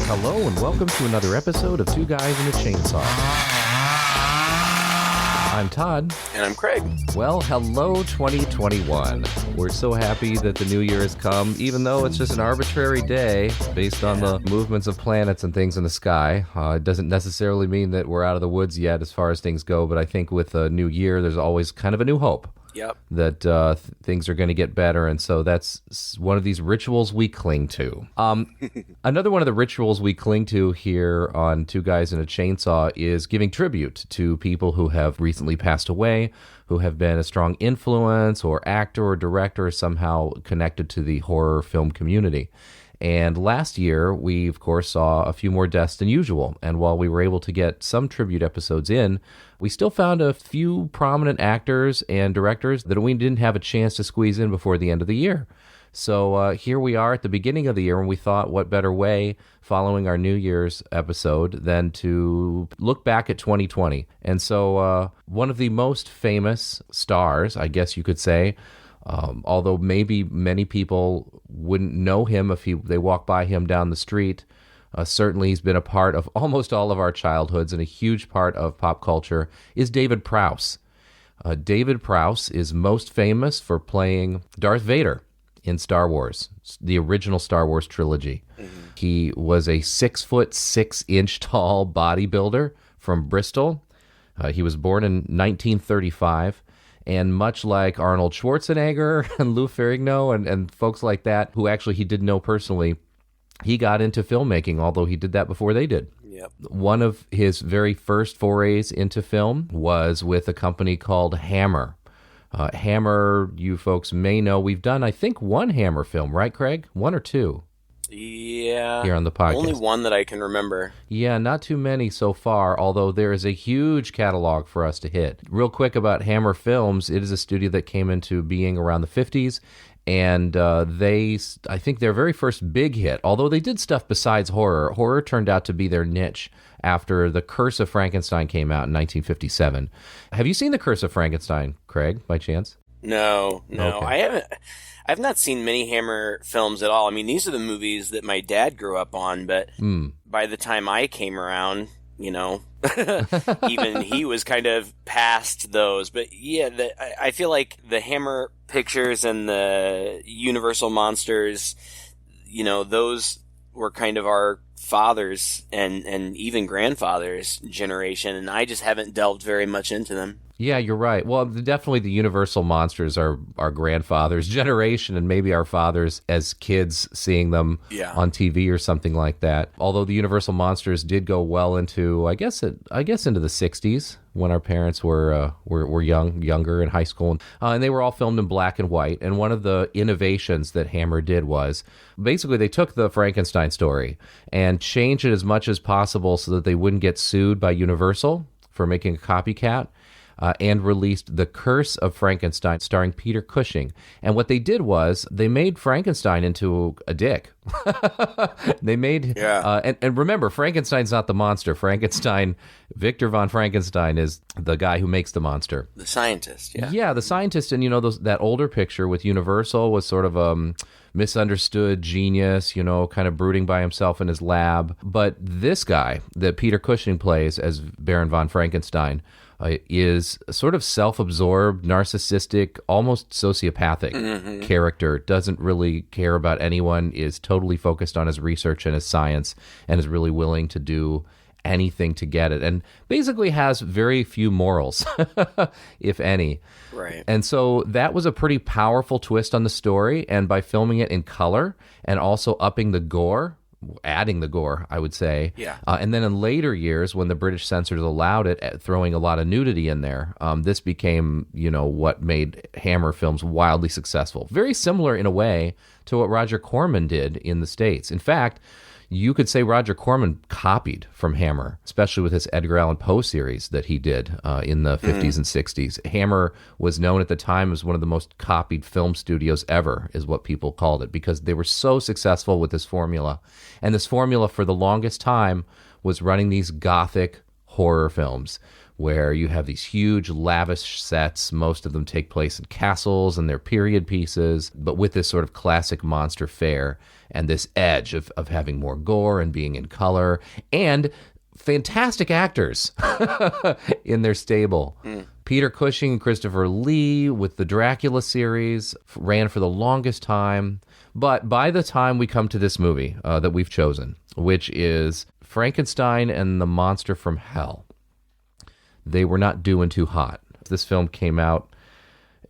Hello and welcome to another episode of Two Guys and a Chainsaw. I'm Todd. And I'm Craig. Well, hello 2021. We're so happy that the new year has come, even though it's just an arbitrary day based on the movements of planets and things in the sky. It doesn't necessarily mean that we're out of the woods yet as far as things go, but I think with a new year, there's always kind of a new hope. Yep. That things are going to get better, and so that's one of these rituals we cling to. Another one of the rituals we cling to here on Two Guys and a Chainsaw is giving tribute to people who have recently passed away, who have been a strong influence or actor or director somehow connected to the horror film community. And last year, we, of course, saw a few more deaths than usual. And while we were able to get some tribute episodes in, we still found a few prominent actors and directors that we didn't have a chance to squeeze in before the end of the year. So here we are at the beginning of the year, and we thought what better way following our New Year's episode than to look back at 2020. And so one of the most famous stars, I guess you could say, although maybe many people wouldn't know him if they walk by him down the street. Certainly he's been a part of almost all of our childhoods and a huge part of pop culture is David Prowse. David Prowse is most famous for playing Darth Vader in Star Wars, the original Star Wars trilogy. Mm-hmm. He was a 6'6" tall bodybuilder from Bristol. He was born in 1935. And much like Arnold Schwarzenegger and Lou Ferrigno and folks like that, who actually he did know personally, he got into filmmaking, although he did that before they did. Yep. One of his very first forays into film was with a company called Hammer. Hammer, you folks may know, we've done, I think, one Hammer film, right, Craig? One or two? Yeah. Here on the podcast. Only one that I can remember. Yeah, not too many so far, although there is a huge catalog for us to hit. Real quick about Hammer Films, it is a studio that came into being around the 50s, and I think their very first big hit, although they did stuff besides horror turned out to be their niche after The Curse of Frankenstein came out in 1957. Have you seen The Curse of Frankenstein, Craig, by chance? No, okay. I haven't. I've not seen many Hammer films at all. I mean, these are the movies that my dad grew up on, but by the time I came around, even he was kind of past those. But yeah, I feel like the Hammer pictures and the Universal monsters, those were kind of our fathers and even grandfathers' generation, and I just haven't delved very much into them. Yeah, you're right. Well, definitely the Universal monsters are our grandfather's generation and maybe our fathers as kids seeing them on TV or something like that. Although the Universal monsters did go well into, I guess into the 60s when our parents were younger in high school. And they were all filmed in black and white. And one of the innovations that Hammer did was basically they took the Frankenstein story and changed it as much as possible so that they wouldn't get sued by Universal for making a copycat. And released The Curse of Frankenstein, starring Peter Cushing. And what they did was they made Frankenstein into a dick. They made, and remember, Frankenstein's not the monster. Victor von Frankenstein is the guy who makes the monster. The scientist, yeah. Yeah, the scientist, and that older picture with Universal was sort of a misunderstood genius, kind of brooding by himself in his lab. But this guy that Peter Cushing plays as Baron von Frankenstein is a sort of self-absorbed, narcissistic, almost sociopathic character, doesn't really care about anyone, is totally focused on his research and his science, and is really willing to do anything to get it, and basically has very few morals, if any. Right. And so that was a pretty powerful twist on the story, and by filming it in color and also upping the gore, adding the gore, I would say. Yeah. And then in later years, when the British censors allowed it, throwing a lot of nudity in there, this became, what made Hammer films wildly successful. Very similar in a way to what Roger Corman did in the States. In fact, you could say Roger Corman copied from Hammer, especially with his Edgar Allan Poe series that he did in the 50s and 60s. Hammer was known at the time as one of the most copied film studios ever, is what people called it, because they were so successful with this formula. And this formula for the longest time was running these gothic horror films where you have these huge, lavish sets. Most of them take place in castles and they're period pieces, but with this sort of classic monster fare and this edge of having more gore and being in color and fantastic actors in their stable. Peter Cushing and Christopher Lee with the Dracula series ran for the longest time. But by the time we come to this movie that we've chosen, which is Frankenstein and the Monster from Hell, they were not doing too hot. This film came out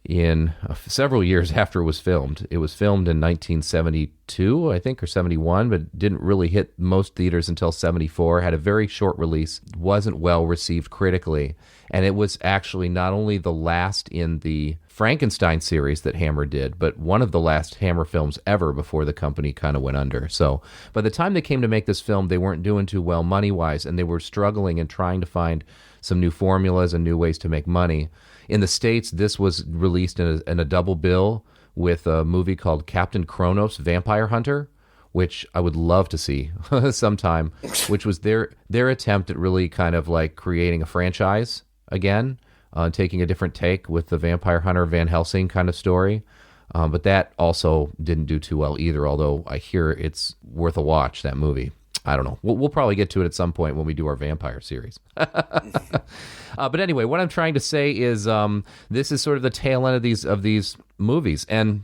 in several years after it was filmed. It was filmed in 1972, I think, or 71, but didn't really hit most theaters until 74. Had a very short release, wasn't well received critically, and it was actually not only the last in the Frankenstein series that Hammer did, but one of the last Hammer films ever before the company kind of went under. So by the time they came to make this film, they weren't doing too well money-wise, and they were struggling and trying to find some new formulas and new ways to make money. In the States, this was released in a double bill with a movie called Captain Kronos, Vampire Hunter, which I would love to see sometime, which was their attempt at really kind of like creating a franchise again, taking a different take with the Vampire Hunter Van Helsing kind of story. But that also didn't do too well either, although I hear it's worth a watch, that movie. I don't know. We'll probably get to it at some point when we do our vampire series. But anyway, what I'm trying to say is this is sort of the tail end of these movies. And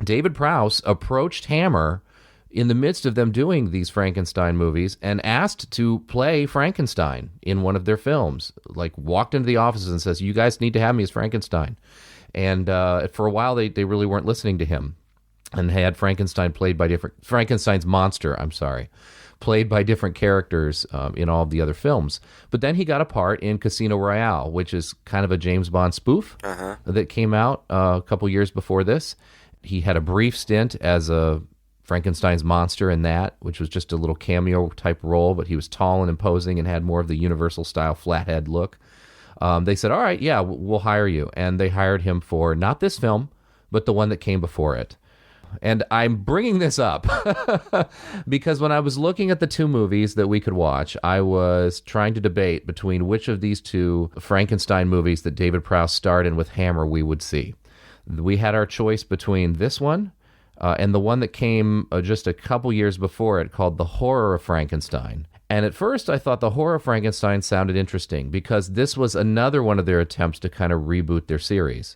David Prowse approached Hammer in the midst of them doing these Frankenstein movies and asked to play Frankenstein in one of their films. Like, walked into the offices and says, "You guys need to have me as Frankenstein." And for a while, they really weren't listening to him and had Frankenstein's monster, played by different characters in all of the other films. But then he got a part in Casino Royale, which is kind of a James Bond spoof that came out a couple years before this. He had a brief stint as a Frankenstein's monster in that, which was just a little cameo type role, but he was tall and imposing and had more of the Universal style flathead look. They said, "All right, yeah, we'll hire you." And they hired him for not this film, but the one that came before it. And I'm bringing this up because when I was looking at the two movies that we could watch, I was trying to debate between which of these two Frankenstein movies that David Prowse starred in with Hammer we would see. We had our choice between this one and the one that came just a couple years before it, called The Horror of Frankenstein. And at first I thought The Horror of Frankenstein sounded interesting because this was another one of their attempts to kind of reboot their series.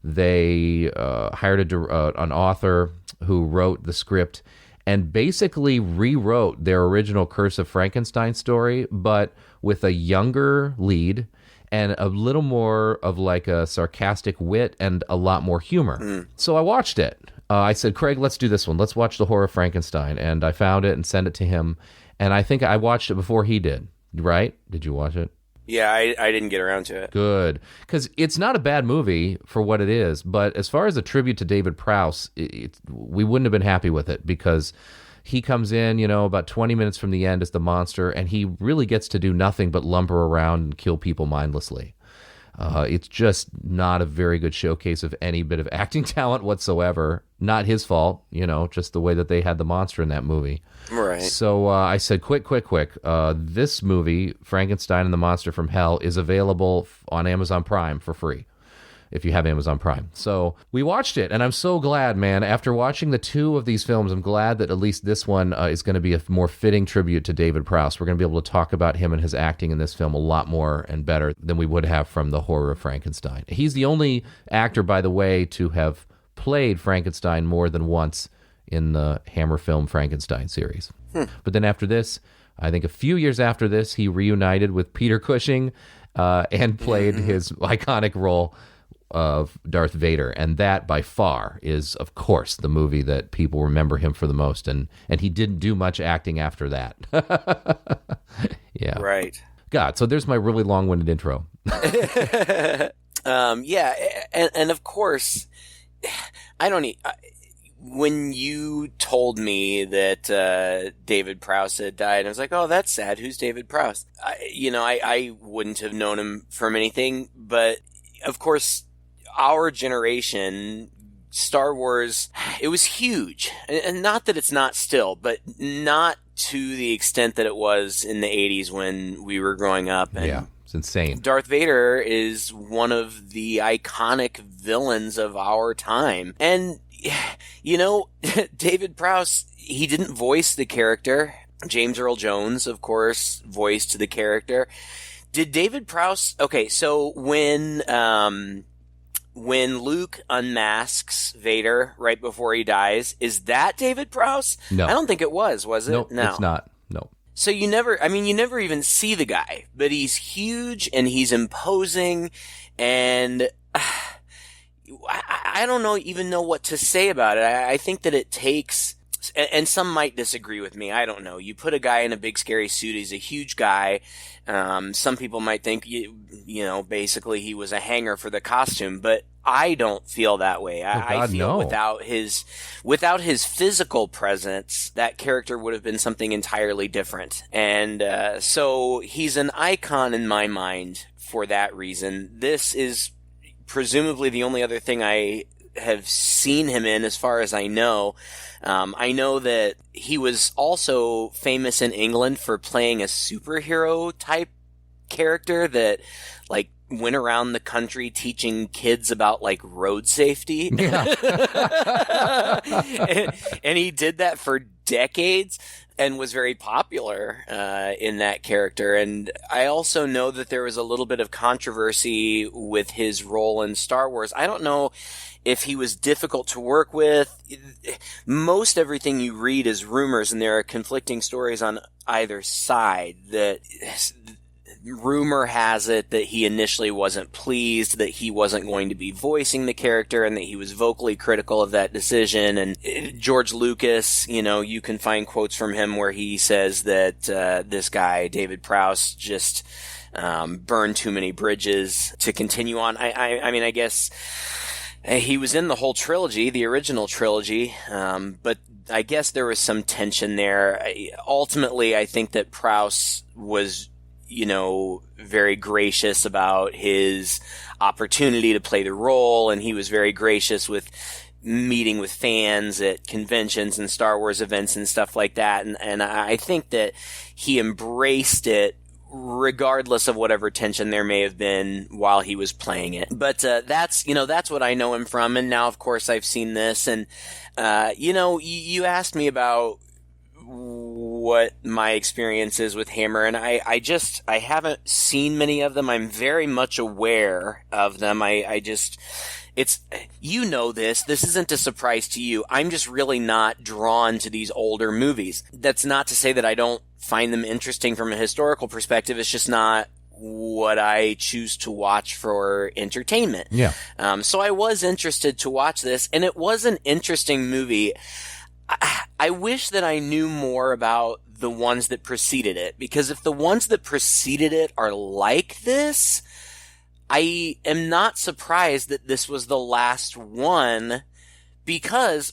They hired an author who wrote the script and basically rewrote their original Curse of Frankenstein story, but with a younger lead and a little more of like a sarcastic wit and a lot more humor. So I watched it. I said, "Craig, let's do this one. Let's watch The Horror of Frankenstein." And I found it and sent it to him. And I think I watched it before he did, right? Did you watch it? Yeah, I didn't get around to it. Good. Because it's not a bad movie for what it is, but as far as a tribute to David Prowse, we wouldn't have been happy with it because he comes in, about 20 minutes from the end as the monster, and he really gets to do nothing but lumber around and kill people mindlessly. It's just not a very good showcase of any bit of acting talent whatsoever. Not his fault, just the way that they had the monster in that movie. Right. So I said, quick. This movie, Frankenstein and the Monster from Hell, is available on Amazon Prime for free, if you have Amazon Prime. So we watched it, and I'm so glad, man. After watching the two of these films, I'm glad that at least this one is going to be a more fitting tribute to David Prowse. We're going to be able to talk about him and his acting in this film a lot more and better than we would have from The Horror of Frankenstein. He's the only actor, by the way, to have played Frankenstein more than once in the Hammer film Frankenstein series. But then after this, I think a few years after this, he reunited with Peter Cushing and played his iconic role of Darth Vader. And that, by far, is, of course, the movie that people remember him for the most. And he didn't do much acting after that. Yeah. Right. God, so there's my really long-winded intro. Yeah, and of course, I don't need... When you told me that David Prowse had died, I was like, "Oh, that's sad. Who's David Prowse?" I wouldn't have known him from anything, but of course, our generation, Star Wars, it was huge, and not that it's not still, but not to the extent that it was in the 80s when we were growing up. And, yeah, It's insane. Darth Vader is one of the iconic villains of our time. And, you know, David Prowse, he didn't voice the character. James Earl Jones, of course, voiced the character. Did David Prowse... Okay, so when Luke unmasks Vader right before he dies, is that David Prowse? No. I don't think it was it? Nope, No, it's not. No. So you never even see the guy, but he's huge and he's imposing, and I don't even know what to say about it. I think that it takes, and some might disagree with me, I don't know. You put a guy in a big scary suit, he's a huge guy. Some people might think, you know, basically he was a hanger for the costume, but I don't feel that way. I feel no. without his physical presence, that character would have been something entirely different. And so he's an icon in my mind for that reason. This is presumably the only other thing I have seen him in, as far as I know. I know that he was also famous in England for playing a superhero type character that, like, went around the country teaching kids about, like, road safety. Yeah. and he did that for decades and was very popular in that character. And I also know that there was a little bit of controversy with his role in Star Wars. I don't know if he was difficult to work with. Most everything you read is rumors, and there are conflicting stories on either side. That rumor has it that he initially wasn't pleased, that he wasn't going to be voicing the character, and that he was vocally critical of that decision. And George Lucas, you know, you can find quotes from him where he says that this guy, David Prowse, just burned too many bridges to continue on. I mean, I guess he was in the whole trilogy, the original trilogy, but I guess there was some tension there. Ultimately, I think that Prowse was, you know, very gracious about his opportunity to play the role, and he was very gracious with meeting with fans at conventions and Star Wars events and stuff like that. And I think that he embraced it regardless of whatever tension there may have been while he was playing it. But that's what I know him from. And now, of course, I've seen this. And, you asked me about what my experience is with Hammer, and I haven't seen many of them. I'm very much aware of them. It's, you know this isn't a surprise to you. I'm just really not drawn to these older movies. That's not to say that I don't find them interesting from a historical perspective. It's just not what I choose to watch for entertainment. Yeah. So I was interested to watch this, and it was an interesting movie. I wish that I knew more about the ones that preceded it, because if the ones that preceded it are like this, I am not surprised that this was the last one, because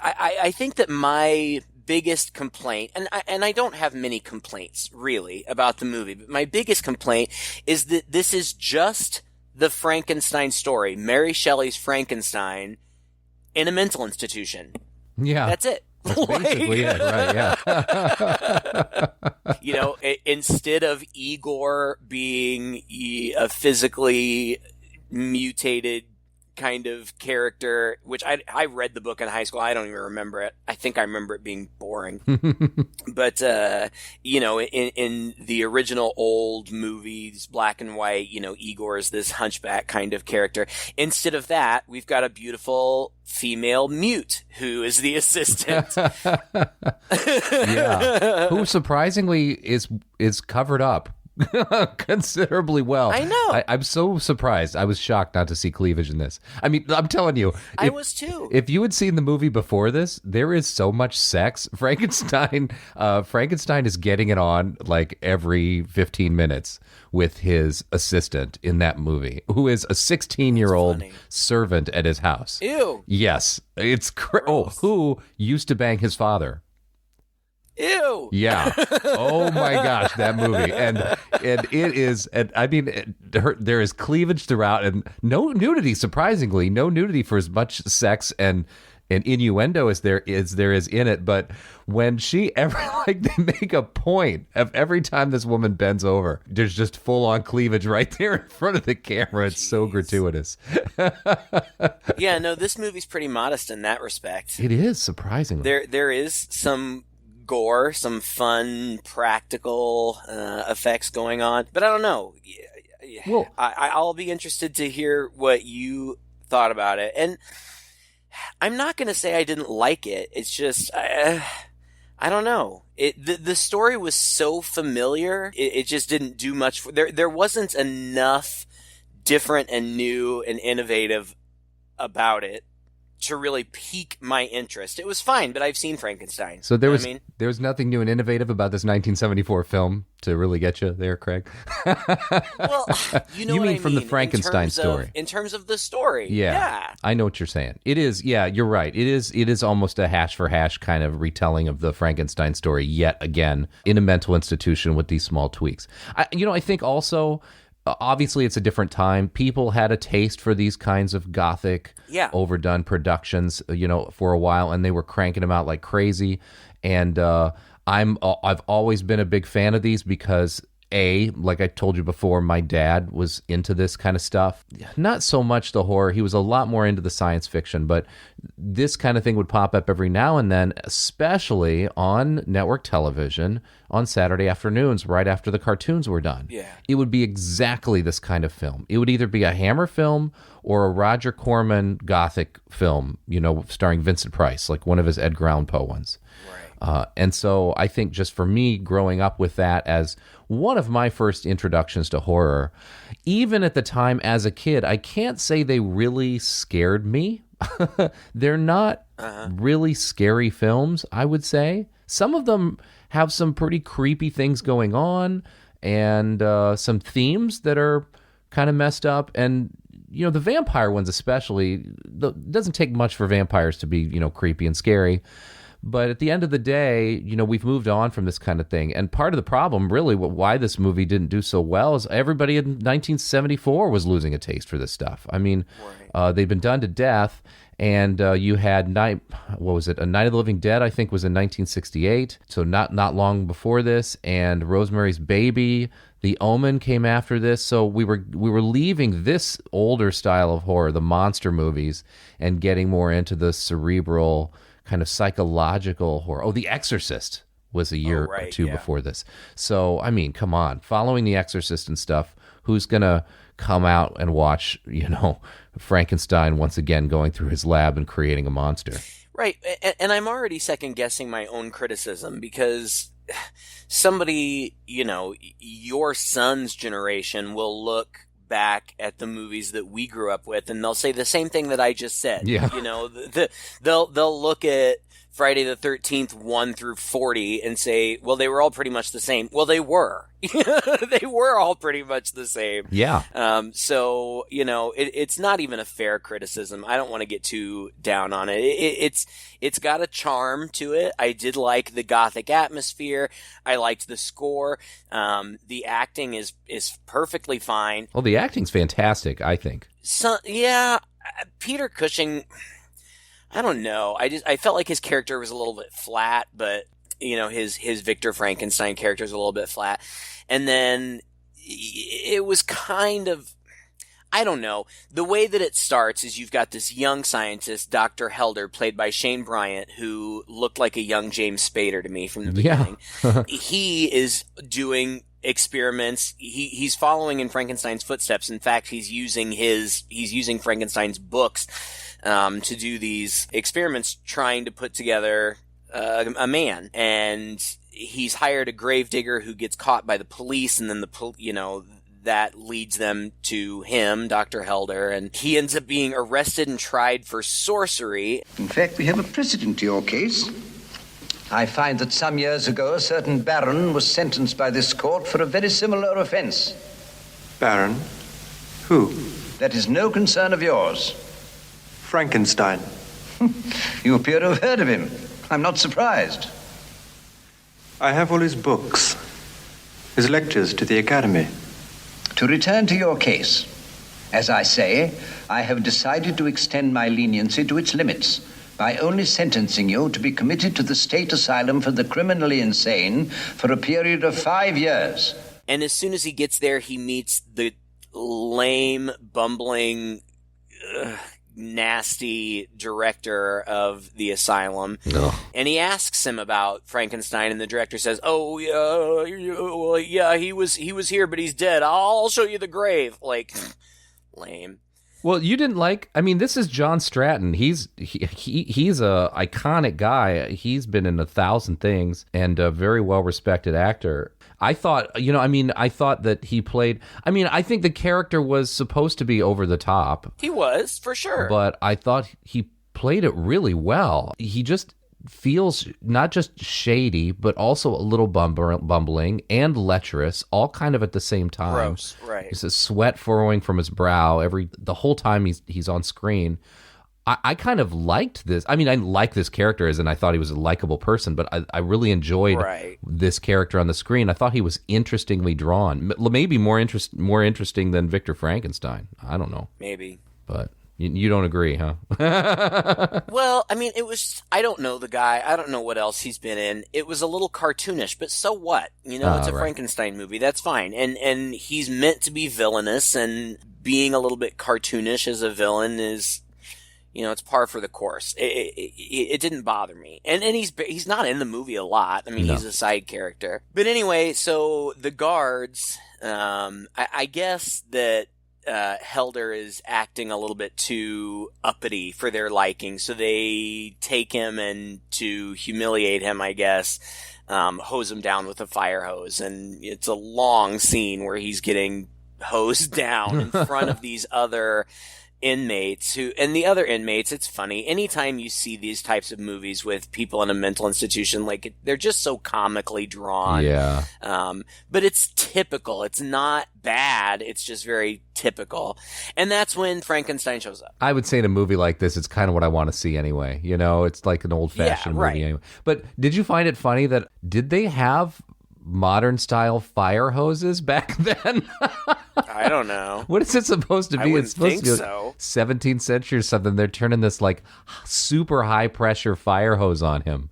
I think that my biggest complaint, and I don't have many complaints really about the movie, but my biggest complaint is that this is just the Frankenstein story, Mary Shelley's Frankenstein, in a mental institution. Yeah. That's it. That's basically it, right, yeah. You know, instead of Igor being a physically mutated kind of character, which I read the book in high school. I don't even remember it. I think I remember it being boring. But, in the original old movies, black and white, Igor is this hunchback kind of character. Instead of that, we've got a beautiful female mute who is the assistant. Yeah. Who surprisingly is covered up considerably well. I know. I'm so surprised. I was shocked not to see cleavage in this. I mean, I'm telling you. I was too. If you had seen the movie before this, there is so much sex. Frankenstein is getting it on like every 15 minutes with his assistant in that movie, who is a 16-year-old servant at his house. Ew. Yes. It's who used to bang his father. Ew. Yeah. Oh my gosh, that movie. And it is, and I mean, there is cleavage throughout, and no nudity, surprisingly, no nudity for as much sex and and innuendo is in it, but when they make a point of every time this woman bends over, there's just full on cleavage right there in front of the camera. It's so gratuitous. Yeah, no, this movie's pretty modest in that respect. It is, surprisingly. There is some gore, some fun practical effects going on, but I don't know. Well, I'll be interested to hear what you thought about it, and I'm not going to say I didn't like it. It's just I don't know. The story was so familiar. It just didn't do much. There wasn't enough different and new and innovative about it to really pique my interest. It was fine, but I've seen Frankenstein. So there was nothing new and innovative about this 1974 film to really get you there, Craig? Well, you mean from the Frankenstein story. In terms of the story. Yeah. I know what you're saying. It is, yeah, you're right. It is almost a hash for hash kind of retelling of the Frankenstein story yet again in a mental institution with these small tweaks. I think also, obviously, it's a different time. People had a taste for these kinds of gothic, overdone productions, for a while, and they were cranking them out like crazy. And I've always been a big fan of these because, like I told you before, my dad was into this kind of stuff. Not so much the horror. He was a lot more into the science fiction, but this kind of thing would pop up every now and then, especially on network television on Saturday afternoons right after the cartoons were done. Yeah. It would be exactly this kind of film. It would either be a Hammer film or a Roger Corman gothic film, starring Vincent Price, like one of his Edgar Allan Poe ones. Right. And so I think just for me, growing up with that as one of my first introductions to horror, even at the time as a kid, I can't say they really scared me. They're not really scary films, I would say. Some of them have some pretty creepy things going on and some themes that are kind of messed up. And, the vampire ones especially, it doesn't take much for vampires to be, creepy and scary. But at the end of the day, we've moved on from this kind of thing. And part of the problem, really, why this movie didn't do so well is everybody in 1974 was losing a taste for this stuff. I mean, they'd been done to death. And you had A Night of the Living Dead, I think, was in 1968. So not long before this. And Rosemary's Baby, The Omen came after this. So we were leaving this older style of horror, the monster movies, and getting more into the cerebral kind of psychological horror. Oh, The Exorcist was a year or two before this. So, I mean, come on. Following The Exorcist and stuff, who's going to come out and watch, Frankenstein once again going through his lab and creating a monster? Right. And I'm already second-guessing my own criticism because somebody, your son's generation will look back at the movies that we grew up with and they'll say the same thing that I just said. Yeah. They'll look at Friday the 13th 1 through 40 and say, well, they were all pretty much the same. Well, they were. They were all pretty much the same. Yeah. So, it's not even a fair criticism. I don't want to get too down on it. It's got a charm to it. I did like the gothic atmosphere. I liked the score. The acting is perfectly fine. Well, the acting's fantastic, I think. So, yeah, Peter Cushing, I don't know. I felt like his character was a little bit flat, but his Victor Frankenstein character is a little bit flat. And then it was kind of, I don't know. The way that it starts is you've got this young scientist, Dr. Helder, played by Shane Bryant, who looked like a young James Spader to me from the beginning. Yeah. He is doing experiments. He's following in Frankenstein's footsteps. In fact, he's using Frankenstein's books to do these experiments, trying to put together a man. And he's hired a gravedigger who gets caught by the police, and then that leads them to him, Dr. Helder, and he ends up being arrested and tried for sorcery. In fact, we have a precedent to your case. I find that some years ago a certain baron was sentenced by this court for a very similar offense. Baron? Who? That is no concern of yours. Frankenstein. You appear to have heard of him. I'm not surprised. I have all his books, his lectures to the Academy. To return to your case, as I say, I have decided to extend my leniency to its limits. by only sentencing you to be committed to the state asylum for the criminally insane for a period of 5 years. And as soon as he gets there, he meets the lame, bumbling, nasty director of the asylum. Ugh. And he asks him about Frankenstein, and the director says, "Oh, yeah, he was here, but he's dead. I'll show you the grave." Like, lame. Well, you didn't like. I mean, this is John Stratton. He's a iconic guy. He's been in 1,000 things and a very well respected actor. I thought, I thought that he played. I mean, I think the character was supposed to be over the top. He was, for sure. But I thought he played it really well. He just feels not just shady, but also a little bumbling and lecherous, all kind of at the same time. Gross, right. There's a sweat furrowing from his brow the whole time he's on screen. I kind of liked this. I mean, I like this character and I thought he was a likable person, but I really enjoyed this character on the screen. I thought he was interestingly drawn, maybe more interesting than Victor Frankenstein. I don't know. Maybe. But you don't agree, huh? Well, I mean, I don't know the guy. I don't know what else he's been in. It was a little cartoonish, but so what? It's a Frankenstein movie. That's fine. And he's meant to be villainous, and being a little bit cartoonish as a villain is, it's par for the course. It didn't bother me. And he's not in the movie a lot. I mean, He's a side character. But anyway, so the guards, I guess that Helder is acting a little bit too uppity for their liking, so they take him, and to humiliate him, I guess, hose him down with a fire hose. And it's a long scene where he's getting hosed down in front of these other inmates and the other inmates. It's funny. Anytime you see these types of movies with people in a mental institution, like, they're just so comically drawn. Yeah. But it's typical. It's not bad. It's just very typical. And that's when Frankenstein shows up. I would say in a movie like this, it's kind of what I want to see anyway. It's like an old-fashioned movie anyway. But did you find it funny that, did they have modern style fire hoses back then? I don't know. What is it supposed to be? It's supposed to be so. 17th century or something. They're turning this like super high pressure fire hose on him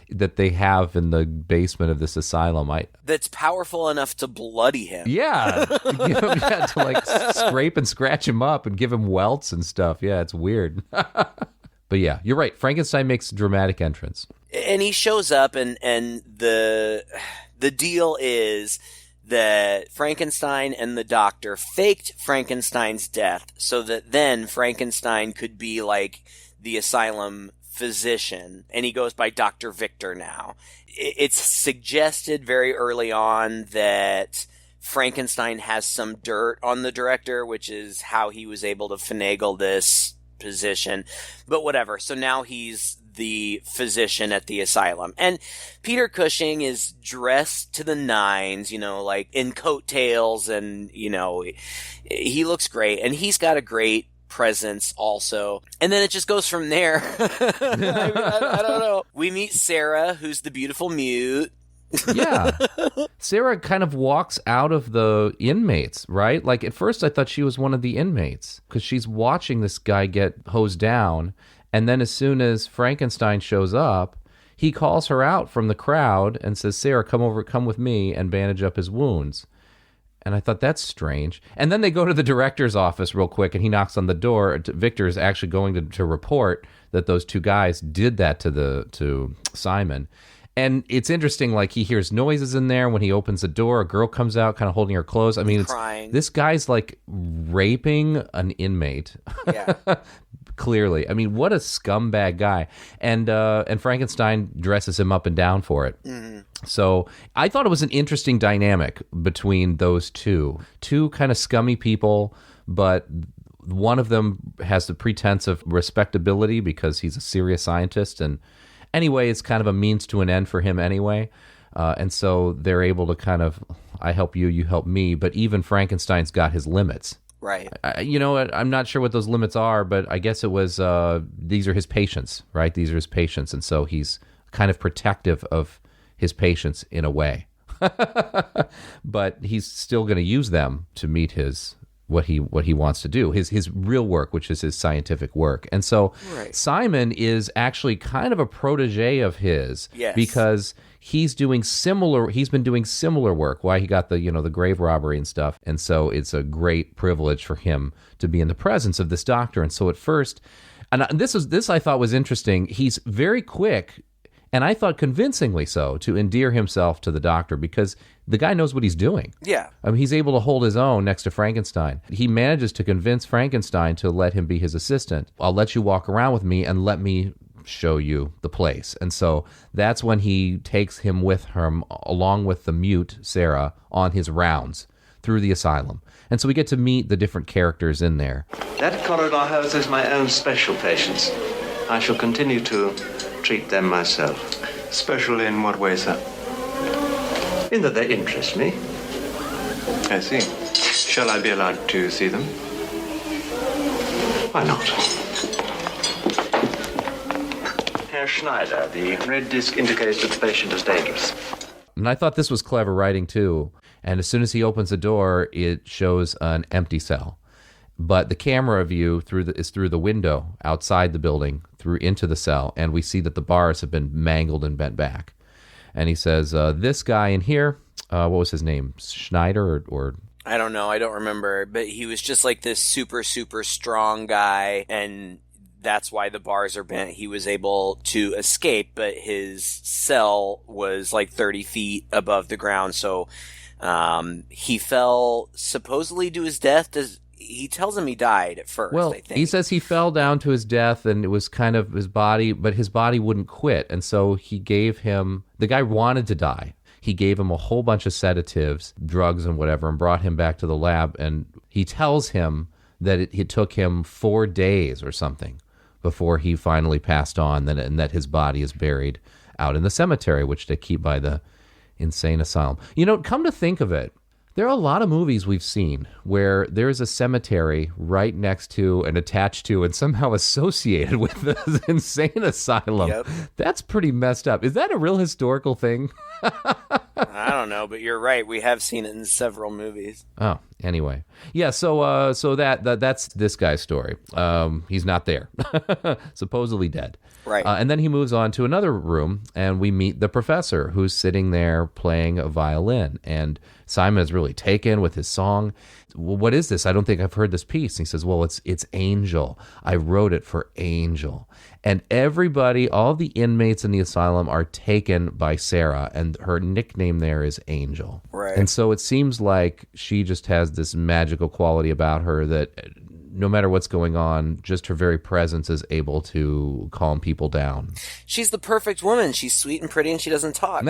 that they have in the basement of this asylum. That's powerful enough to bloody him. Yeah. To like scrape and scratch him up and give him welts and stuff. Yeah, it's weird. But yeah, you're right. Frankenstein makes a dramatic entrance. And he shows up, and the deal is that Frankenstein and the doctor faked Frankenstein's death so that then Frankenstein could be like the asylum physician, and he goes by Dr. Victor now. It's suggested very early on that Frankenstein has some dirt on the director, which is how he was able to finagle this position. But whatever. So now he's the physician at the asylum. And Peter Cushing is dressed to the nines, like in coattails, and, he looks great. And he's got a great presence also. And then it just goes from there. I don't know. We meet Sarah, who's the beautiful mute. Yeah. Sarah kind of walks out of the inmates, right? Like, at first I thought she was one of the inmates because she's watching this guy get hosed down. And then as soon as Frankenstein shows up, he calls her out from the crowd and says, "Sarah, come with me and bandage up his wounds." And I thought, that's strange. And then they go to the director's office real quick, and he knocks on the door. Victor is actually going to report that those two guys did that to Simon. And it's interesting, like, he hears noises in there. When he opens the door, a girl comes out kind of holding her clothes. I mean, this guy's like raping an inmate. Yeah. Clearly. I mean, what a scumbag guy. And Frankenstein dresses him up and down for it. Mm-hmm. So I thought it was an interesting dynamic between those two kind of scummy people, but one of them has the pretense of respectability because he's a serious scientist, and anyway, it's kind of a means to an end for him anyway. And so they're able to kind of, I help you, you help me, but even Frankenstein's got his limits. Right. I'm not sure what those limits are, but I guess it was, these are his patients, right? These are his patients. And so he's kind of protective of his patients in a way. But he's still going to use them to meet his what he wants to do, his real work, which is his scientific work. And so Simon is actually kind of a protege of his, because he's been doing similar work. Why he got the grave robbery and stuff. And so it's a great privilege for him to be in the presence of this doctor. And so at first, and this I thought was interesting, he's very quick, and I thought convincingly so, to endear himself to the doctor, because the guy knows what he's doing. Yeah. I mean, he's able to hold his own next to Frankenstein. He manages to convince Frankenstein to let him be his assistant. I'll let you walk around with me and let me show you the place. And so that's when he takes him with him, along with the mute, Sarah, on his rounds through the asylum. And so we get to meet the different characters in there. That corridor houses my own special patients. I shall continue to treat them myself. Special in what way, sir? In that they interest me. I see. Shall I be allowed to see them? Why not? Herr Schneider, the red disc indicates that the patient is dangerous. And I thought this was clever writing too. And as soon as he opens the door, it shows an empty cell. But the camera view is through the window outside the building, through into the cell, and we see that the bars have been mangled and bent back. And he says, this guy in here, what was his name? Schneider or I don't know. I don't remember. But he was just like this super, super strong guy, and that's why the bars are bent. He was able to escape, but his cell was like 30 feet above the ground. So he fell supposedly to his death. He tells him he died at first, Well, I think. he says he fell down to his death, and it was kind of his body, but his body wouldn't quit. And so he gave him, the guy wanted to die. He gave him a whole bunch of sedatives, drugs and whatever, and brought him back to the lab. And he tells him that it took him 4 days or something before he finally passed on, and that his body is buried out in the cemetery, which they keep by the insane asylum. Come to think of it, there are a lot of movies we've seen where there's a cemetery right next to and attached to and somehow associated with the insane asylum. Yep. That's pretty messed up. Is that a real historical thing? I don't know, but you're right. We have seen it in several movies. Oh, anyway. Yeah, so that's this guy's story. He's not there. Supposedly dead. Right. And then he moves on to another room, and we meet the professor, who's sitting there playing a violin. And Simon is really taken with his song. Well, what is this? I don't think I've heard this piece. And he says, well, it's Angel. I wrote it for Angel. And everybody, all the inmates in the asylum are taken by Sarah, and her nickname there is Angel. Right. And so it seems like she just has this magical quality about her that no matter what's going on, just her very presence is able to calm people down. She's the perfect woman. She's sweet and pretty, and she doesn't talk.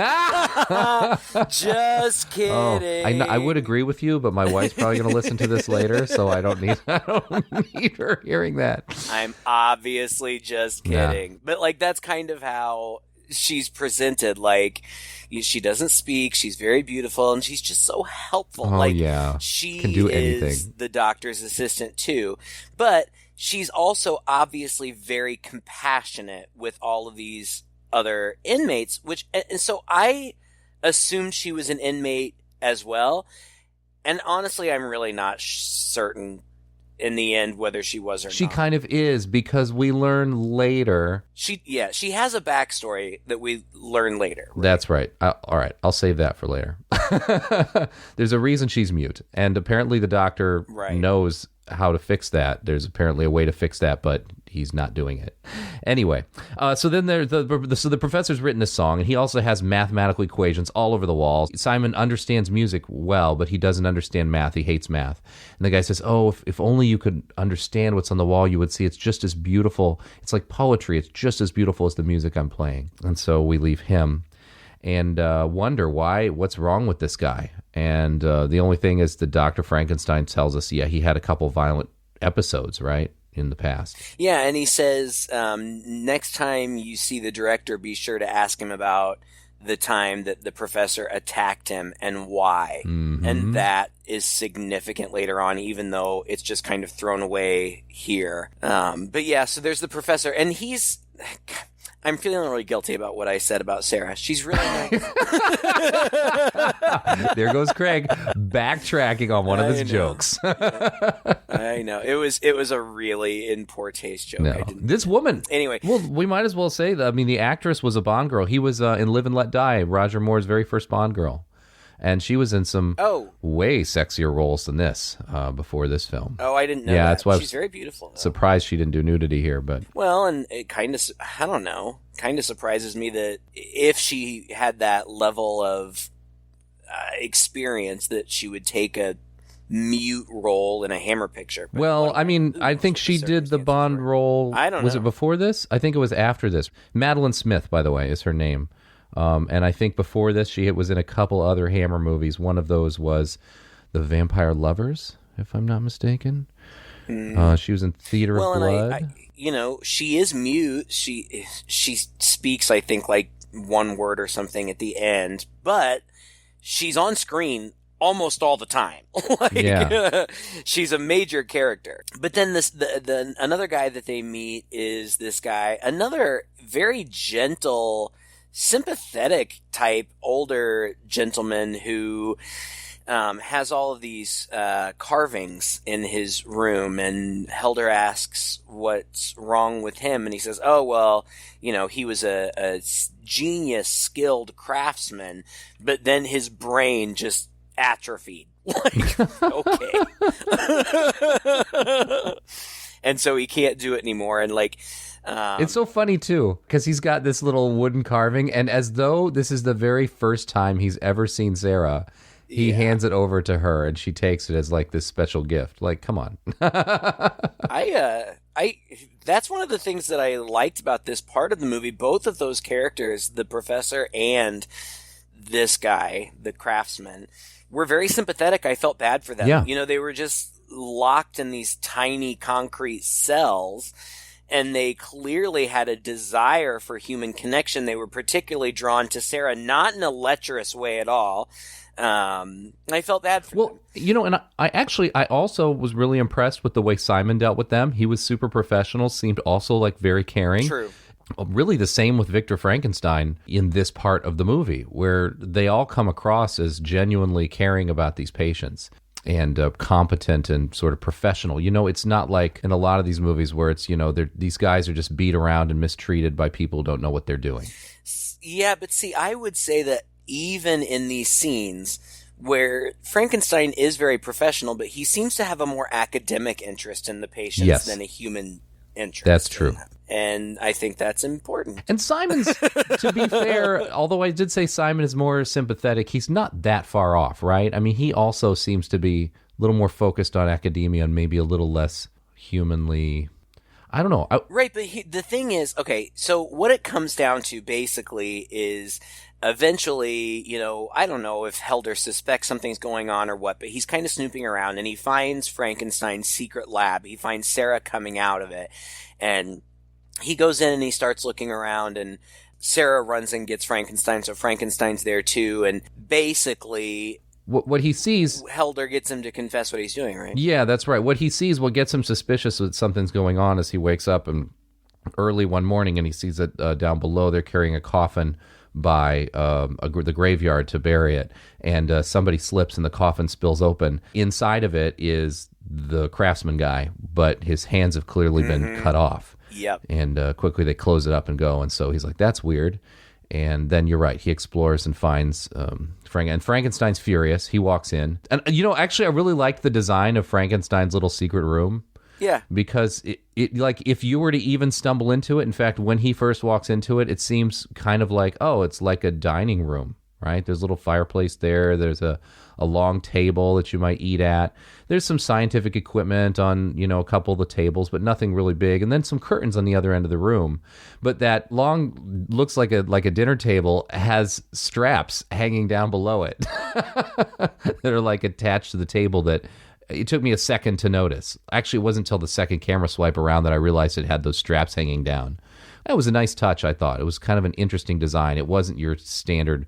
Just kidding. I would agree with you, but my wife's probably going to listen to this later, so I don't need her hearing that. I'm obviously just kidding. But, that's kind of how she's presented. She doesn't speak. She's very beautiful, and she's just so helpful. Oh, yeah. She can do is anything. The doctor's assistant, too. But she's also obviously very compassionate with all of these other inmates, and so I assumed she was an inmate as well. And honestly, I'm really not certain in the end whether she was or not. She kind of is, because we learn later. She has a backstory that we learn later. Right? That's right. All right, I'll save that for later. There's a reason she's mute, and apparently the doctor knows how to fix that. There's apparently a way to fix that, but he's not doing it. Anyway, so then the professor's written a song, and he also has mathematical equations all over the walls. Simon understands music well, but he doesn't understand math. He hates math. And the guy says, oh, if only you could understand what's on the wall, you would see it's just as beautiful. It's like poetry. It's just as beautiful as the music I'm playing. And so we leave him and wonder what's wrong with this guy. And the only thing is that Dr. Frankenstein tells us, he had a couple violent episodes, right, in the past. Yeah, and he says, next time you see the director, be sure to ask him about the time that the professor attacked him and why. Mm-hmm. And that is significant later on, even though it's just kind of thrown away here. But yeah, so there's the professor, and I'm feeling really guilty about what I said about Sarah. She's really nice. There goes Craig backtracking on one of his jokes. I know. It was a really in poor taste joke. No. This woman. Anyway. Well, we might as well say that. I mean, the actress was a Bond girl. He was in Live and Let Die, Roger Moore's very first Bond girl. And she was in some way sexier roles than this before this film. Oh, I didn't know that. That's why she's very beautiful. Though. Surprised she didn't do nudity here, but... Well, and it kind of, I don't know, kind of surprises me that if she had that level of experience that she would take a mute role in a Hammer picture. But well, I mean, I think she did the Bond role... I don't know. Was it before this? I think it was after this. Madeline Smith, by the way, is her name. And I think before this, she was in a couple other Hammer movies. One of those was The Vampire Lovers, if I'm not mistaken. She was in Theater of Blood. And you know, she is mute. She speaks, I think, like one word or something at the end, but she's on screen almost all the time. She's a major character. But then the another guy that they meet is this guy, another very gentle, sympathetic type older gentleman who has all of these carvings in his room, and Helder asks what's wrong with him, and he says, oh, well, you know, he was a genius, skilled craftsman, but then his brain just atrophied. Like, okay. And so he can't do it anymore, and like... it's so funny, too, because he's got this little wooden carving, and as though this is the very first time he's ever seen Sarah, he hands it over to her, and she takes it as, like, this special gift. Like, come on. That's one of the things that I liked about this part of the movie. Both of those characters, the professor and this guy, the craftsman, were very sympathetic. I felt bad for them. Yeah. You know, they were just locked in these tiny concrete cells, and they clearly had a desire for human connection. They were particularly drawn to Sarah, not in a lecherous way at all. I felt bad for them. You know, and I also was really impressed with the way Simon dealt with them. He was super professional, seemed also like very caring. True. Really the same with Victor Frankenstein in this part of the movie, where they all come across as genuinely caring about these patients and competent and sort of professional. You know, it's not like in a lot of these movies where it's, you know, these guys are just beat around and mistreated by people who don't know what they're doing. Yeah, but see, I would say that even in these scenes where Frankenstein is very professional, but he seems to have a more academic interest in the patients than a human interest. That's true. And I think that's important. And Simon's, to be fair, although I did say Simon is more sympathetic, he's not that far off, right? I mean, he also seems to be a little more focused on academia and maybe a little less humanly... I don't know. Right, but the thing is, okay, so what it comes down to basically is eventually, you know, I don't know if Helder suspects something's going on or what, but he's kind of snooping around and he finds Frankenstein's secret lab. He finds Sarah coming out of it, and he goes in and he starts looking around, and Sarah runs and gets Frankenstein, so Frankenstein's there too, and basically... What he sees... Helder gets him to confess what he's doing, right? Yeah, that's right. What he sees, what gets him suspicious that something's going on, is he wakes up and early one morning and he sees that down below they're carrying a coffin by the graveyard to bury it, and somebody slips and the coffin spills open. Inside of it is the craftsman guy, but his hands have clearly been cut off. Yep. And quickly they close it up and go, and so he's like, that's weird. And then you're right, he explores and finds Frank, and Frankenstein's furious. He walks in, and you know, actually I really liked the design of Frankenstein's little secret room. Yeah, because it like, if you were to even stumble into it, in fact, when he first walks into it, it seems kind of like, oh, it's like a dining room, right? There's a little fireplace there. There's a long table that you might eat at. There's some scientific equipment on, you know, a couple of the tables, but nothing really big. And then some curtains on the other end of the room. But that long, looks like a dinner table, has straps hanging down below it that are like attached to the table that it took me a second to notice. Actually, it wasn't until the second camera swipe around that I realized it had those straps hanging down. That was a nice touch, I thought. It was kind of an interesting design. It wasn't your standard...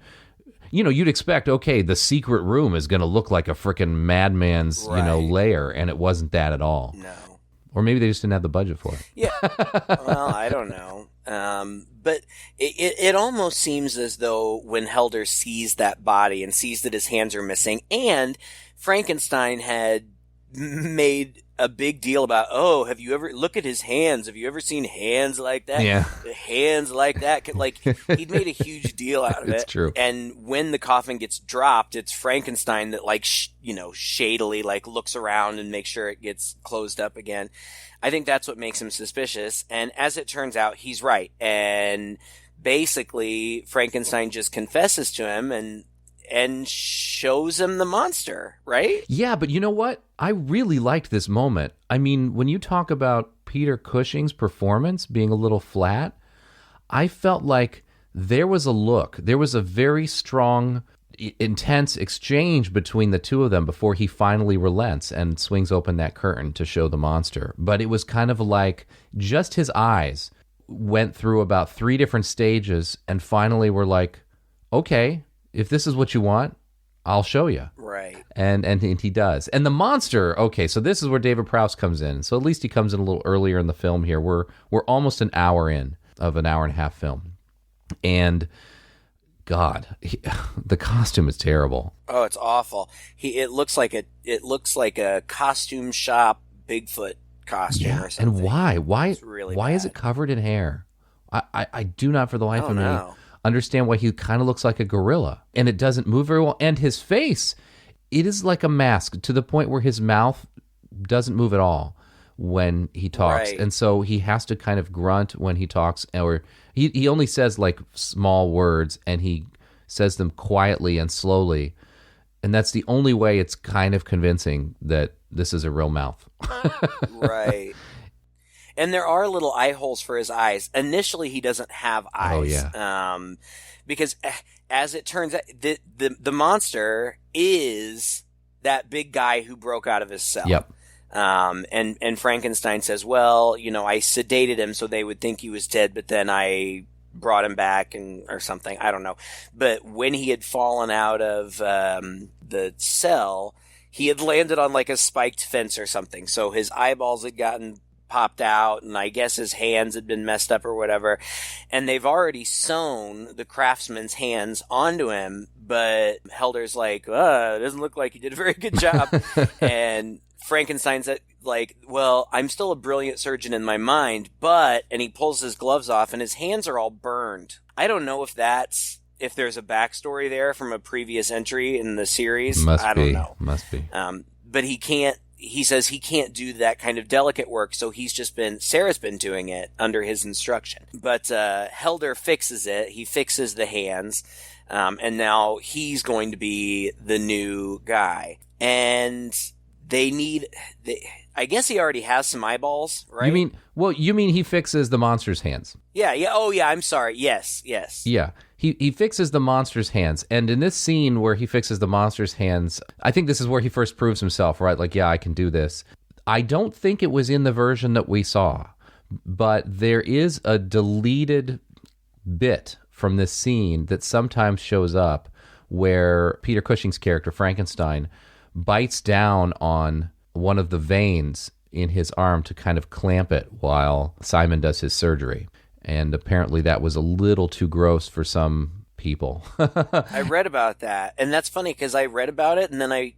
You know, you'd expect, okay, the secret room is going to look like a frickin' madman's, you know, lair, and it wasn't that at all. No. Or maybe they just didn't have the budget for it. Yeah. Well, I don't know. But it almost seems as though when Helder sees that body and sees that his hands are missing, and Frankenstein had made a big deal about, oh, have you ever, look at his hands, have you ever seen hands like that? Yeah. Hands like that. Like, he'd made a huge deal out of it. It's true. And when the coffin gets dropped, it's Frankenstein that, like, shadily, like, looks around and makes sure it gets closed up again. I think that's what makes him suspicious. And as it turns out, he's right. And basically, Frankenstein just confesses to him and shows him the monster, right? Yeah, but you know what? I really liked this moment. I mean, when you talk about Peter Cushing's performance being a little flat, I felt like there was a very strong, intense exchange between the two of them before he finally relents and swings open that curtain to show the monster. But it was kind of like just his eyes went through about 3 different stages and finally were like, okay, if this is what you want, I'll show you. Right. And he does. And the monster, okay, so this is where David Prowse comes in. So at least he comes in a little earlier in the film here. We're almost an hour in of an hour and a half film. And God, the costume is terrible. Oh, it's awful. It looks like a costume shop Bigfoot costume or something. And why? It's really why is bad. it covered in hair? I do not for the life of me no. understand why he kind of looks like a gorilla. And it doesn't move very well. And his face, it is like a mask to the point where his mouth doesn't move at all when he talks. Right. And so he has to kind of grunt when he talks, or he only says like small words, and he says them quietly and slowly. And that's the only way it's kind of convincing that this is a real mouth. Right. And there are little eye holes for his eyes. Initially, he doesn't have eyes. Oh, yeah. Because as it turns out, the monster is that big guy who broke out of his cell. Yep. And Frankenstein says, well, I sedated him so they would think he was dead, but then I brought him back or something. I don't know. But when he had fallen out of the cell, he had landed on like a spiked fence or something. So his eyeballs had gotten popped out, and I guess his hands had been messed up or whatever. And they've already sewn the craftsman's hands onto him, but Helder's like, it doesn't look like he did a very good job. And Frankenstein's like, well, I'm still a brilliant surgeon in my mind, and he pulls his gloves off and his hands are all burned. I don't know if there's a backstory there from a previous entry in the series. I don't know. Must be. But he says he can't do that kind of delicate work, so Sarah's been doing it under his instruction. But Helder fixes it. He fixes the hands, and now he's going to be the new guy. And I guess he already has some eyeballs, right? You mean he fixes the monster's hands? Yeah. Oh, yeah. I'm sorry. Yes. Yeah. He fixes the monster's hands. And in this scene where he fixes the monster's hands, I think this is where he first proves himself, right? Like, yeah, I can do this. I don't think it was in the version that we saw, but there is a deleted bit from this scene that sometimes shows up where Peter Cushing's character, Frankenstein, bites down on one of the veins in his arm to kind of clamp it while Simon does his surgery. And apparently that was a little too gross for some people. I read about that. And that's funny because I read about it and then I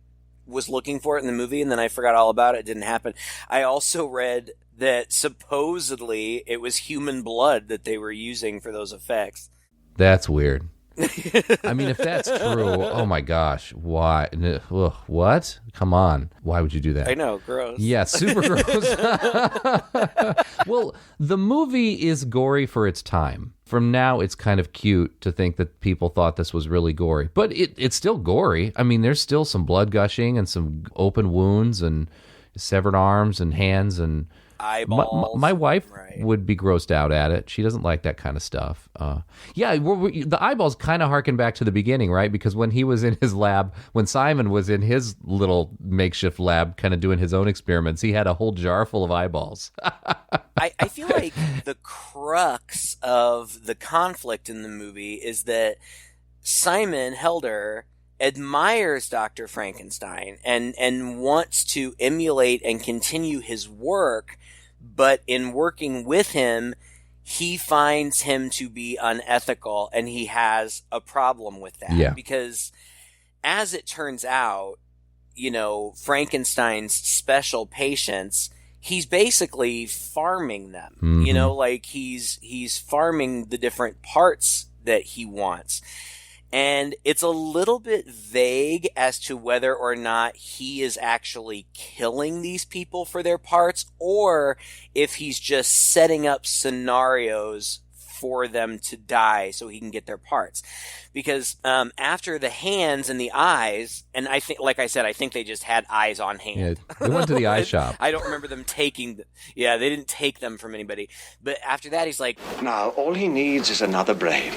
was looking for it in the movie and then I forgot all about it. It didn't happen. I also read that supposedly it was human blood that they were using for those effects. That's weird. I mean, if that's true, oh my gosh, why? Ugh, what? Come on. Why would you do that? I know, gross. Yeah, super gross. Well, the movie is gory for its time. From now, it's kind of cute to think that people thought this was really gory. But it's still gory. I mean, there's still some blood gushing and some open wounds and severed arms and hands and eyeballs. My wife right. would be grossed out at it. She doesn't like that kind of stuff. The eyeballs kind of harken back to the beginning, right? Because when he was in his lab, when Simon was in his little makeshift lab kind of doing his own experiments, he had a whole jar full of eyeballs. I feel like the crux of the conflict in the movie is that Simon Helder admires Dr. Frankenstein and wants to emulate and continue his work, but in working with him, he finds him to be unethical, and he has a problem with that. Yeah. Because as it turns out, Frankenstein's special patients, he's basically farming them. Mm-hmm. Like he's farming the different parts that he wants. And it's a little bit vague as to whether or not he is actually killing these people for their parts, or if he's just setting up scenarios for them to die so he can get their parts. Because after the hands and the eyes, and I think, like I said, I think they just had eyes on hand. Yeah, they went to the eye shop. I don't remember them taking they didn't take them from anybody. But after that, he's like, Now, all he needs is another brain.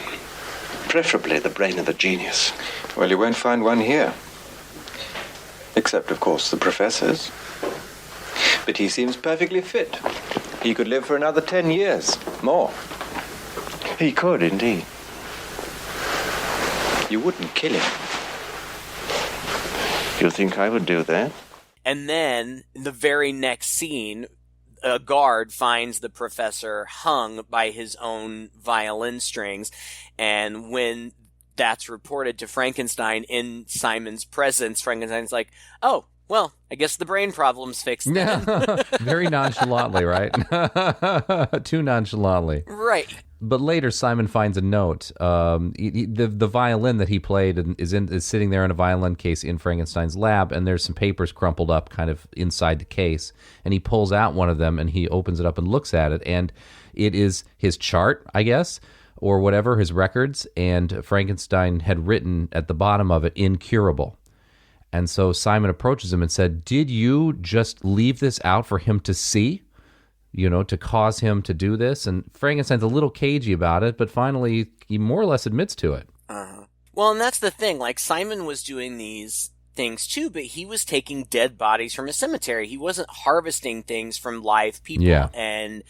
Preferably the brain of a genius. Well, you won't find one here. Except, of course, the professor's. But he seems perfectly fit. He could live for another 10 years. More. He could, indeed. You wouldn't kill him. You think I would do that? and then in the very next scene, a guard finds the professor hung by his own violin strings. And when that's reported to Frankenstein in Simon's presence, Frankenstein's like, oh, well, I guess the brain problem's fixed then. Yeah, very nonchalantly, right? Too nonchalantly. Right. But later, Simon finds a note. The violin that he played is sitting there in a violin case in Frankenstein's lab, and there's some papers crumpled up kind of inside the case. And he pulls out one of them, and he opens it up and looks at it, and it is his chart, I guess, or whatever, his records, and Frankenstein had written at the bottom of it, incurable. And so Simon approaches him and said, did you just leave this out for him to see? You know, to cause him to do this? And Frankenstein's a little cagey about it, but finally he more or less admits to it. Uh-huh. Well, and that's the thing. Like, Simon was doing these things too, but he was taking dead bodies from a cemetery. He wasn't harvesting things from live people. Yeah. And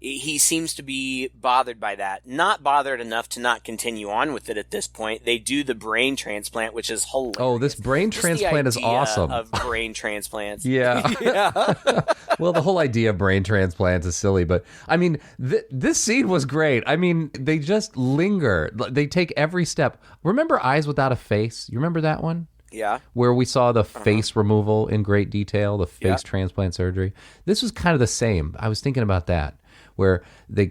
he seems to be bothered by that. Not bothered enough to not continue on with it at this point. They do the brain transplant, which is hilarious. Oh, this brain transplant is awesome. Of brain transplants. Yeah. Yeah. Well, the whole idea of brain transplants is silly, but I mean, this scene was great. I mean, they just linger. They take every step. Remember Eyes Without a Face? You remember that one? Yeah. Where we saw the face removal in great detail, the face transplant surgery. This was kind of the same. I was thinking about that. Where they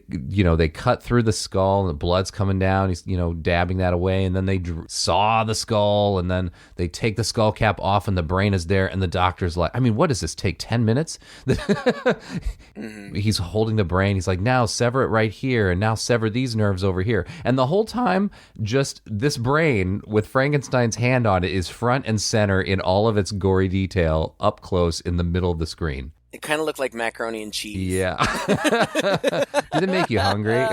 cut through the skull and the blood's coming down. He's, dabbing that away. And then they saw the skull and then they take the skull cap off and the brain is there. And the doctor's like, I mean, what does this take? 10 minutes? He's holding the brain. He's like, now sever it right here. And now sever these nerves over here. And the whole time, just this brain with Frankenstein's hand on it is front and center in all of its gory detail up close in the middle of the screen. It kind of looked like macaroni and cheese. Yeah. Did it make you hungry?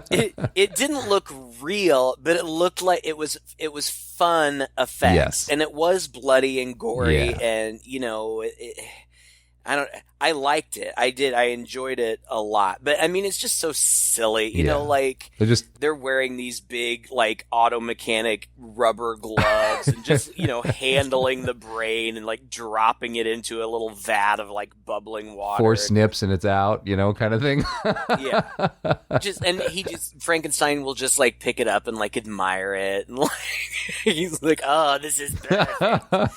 It didn't look real, but it looked like it was fun effects. Yes. And it was bloody and gory, Yeah. and I liked it. I did. I enjoyed it a lot. But I mean, it's just so silly. You know, like they're wearing these big like auto mechanic rubber gloves and just, handling the brain and like dropping it into a little vat of like bubbling water. 4 snips and it's out, kind of thing. Yeah. Frankenstein will just like pick it up and like admire it. And like, he's like, oh, this is perfect.